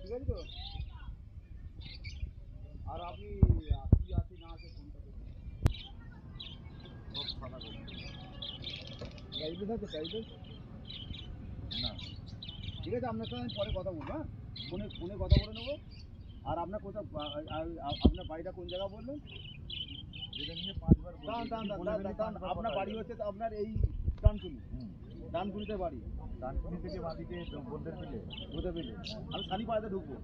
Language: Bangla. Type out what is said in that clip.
ঠিক আছে তো। আর আপনি কি আছে না আছে ফোনটা করুন। প্রাইভেট আছে প্রাইভেট না। ঠিক আছে, আপনার সাথে আমি পরে কথা বলবো। হ্যাঁ, ফোনে ফোনে কথা বলে নেবো। আর আপনার কোথাও আপনার বাড়িটা কোন জায়গা বললেন? যেটা নিয়ে 5 বার আপনার বাড়ি হচ্ছে তো আপনার এই ডানকুনি। ডানকুনিতে বাড়ি। ডানকুনি থেকে বাদিকে বলতে পেলে আমি শানিপাড়াতে ঢুকবো।